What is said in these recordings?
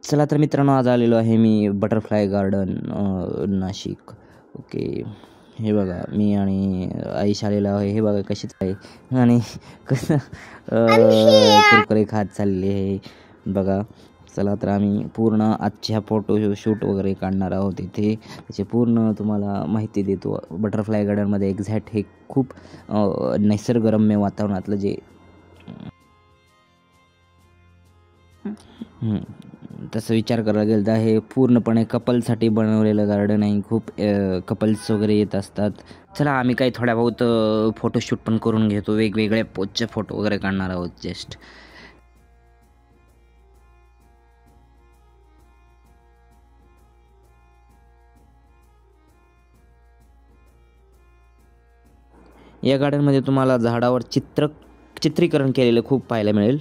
चला तर मित्रांनो, आज आलेलो आहे मी बटरफ्लाय गार्डन नाशिक. ओके, हे बघा मी आणि आईश आलेलो आहे. हे बघा कशीच आहे आणि कसं कुरकुरे खात चालले आहे बघा. चला तर आम्ही पूर्ण आजच्या फोटो शूट वगैरे काढणार आहोत इथे. त्याची पूर्ण तुम्हाला माहिती देतो. बटरफ्लाय गार्डनमध्ये एक्झॅक्ट हे खूप निसर्गरम्य वातावरणातलं जे तसं विचार करायला गेलं तर हे पूर्णपणे कपलसाठी बनवलेलं गार्डन आहे. खूप कपल्स वगैरे येत असतात. चला आम्ही काही थोड्या बहुत फोटोशूट पण करून घेतो. वेगवेगळ्या पोजचे फोटो वगैरे काढणार आहोत जस्ट. या गार्डनमध्ये तुम्हाला झाडावर चित्रीकरण केलेलं खूप पाहायला मिळेल.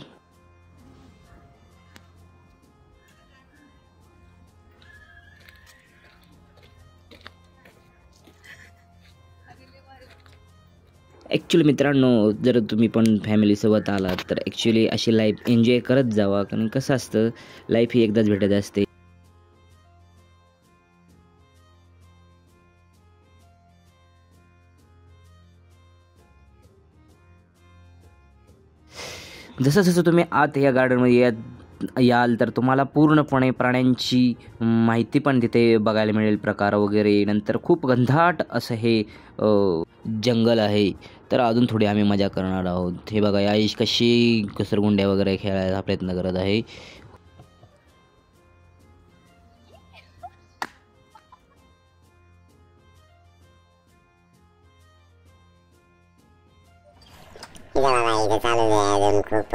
ॲक्च्युली मित्रांनो, जर तुम्ही पण फॅमिलीसोबत आलात तर ॲक्च्युली अशी लाईफ एन्जॉय करत जावा. कारण कसं असतं, लाईफ ही एकदाच भेटत असते. जसं जसं तुम्ही आत या गार्डनमध्ये याल तर तुम्हाला पूर्णपणे प्राण्यांची माहिती पण तिथे बघायला मिळेल, प्रकार वगैरे. नंतर खूप घनदाट असं हे जंगल आहे. तर अजून थोडी आम्ही मजा करणार आहोत. हे बघा आईश कशी घसरगुंड्या वगैरे खेळायचा प्रयत्न करत आहे. इथं चालू आहे अजून खूप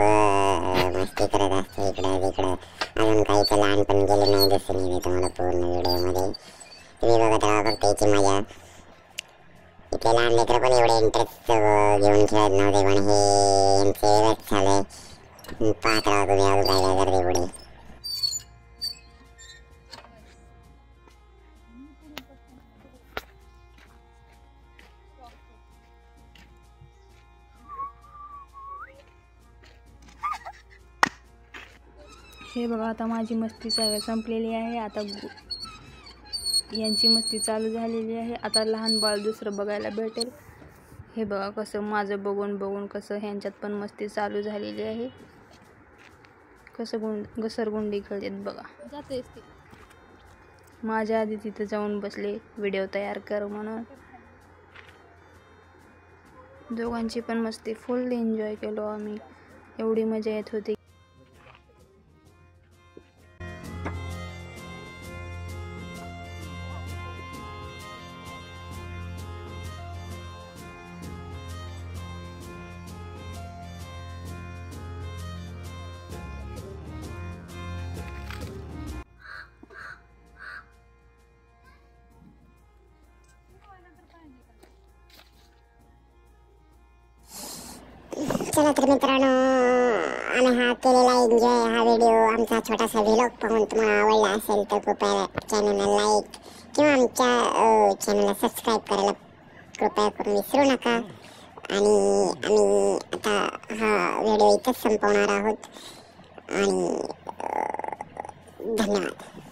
मस्ती करत असते इकडं तिकडं. अजून काही तर लहानपण गेले नाही दिसून येते तुम्हाला पूर्ण व्हिडिओमध्ये. तुम्ही बघत राहा फक्त याची मजा. इथे लहान लेकरं पण एवढे इंटरेस्ट घेऊन खेळत नव्हते, पण हे यांचे वेगळंच झालंय. पाहत राहा तुम्ही अजून काय काय करते पुढे. हे बघा, आता माझी मस्ती संपलेली आहे. आता यांची मस्ती चालू झालेली आहे. आता लहान बाळ दुसरं बघायला भेटेल. हे बघा कसं माझं बघून बघून कसं ह्यांच्यात पण मस्ती चालू झालेली आहे. कसं घसरगुंडी खेळतात बघा. जातेच ते माझ्या आधी तिथं जाऊन बसले व्हिडिओ तयार कर म्हणून. दोघांची पण मस्ती फुल एन्जॉय केलो आम्ही. एवढी मजा येत होती. चला तर मित्रांनो, आम्ही हा केलेला एन्जॉय, हा व्हिडिओ, आमचा छोटासा व्लॉग पाहून तुम्हाला आवडला असेल तर कृपया चॅनलला लाईक किंवा आमच्या चॅनलला सबस्क्राईब करायला कृपया करून विसरू नका. आणि आम्ही आता हा व्हिडिओ इथंच संपवणार आहोत आणि धन्यवाद.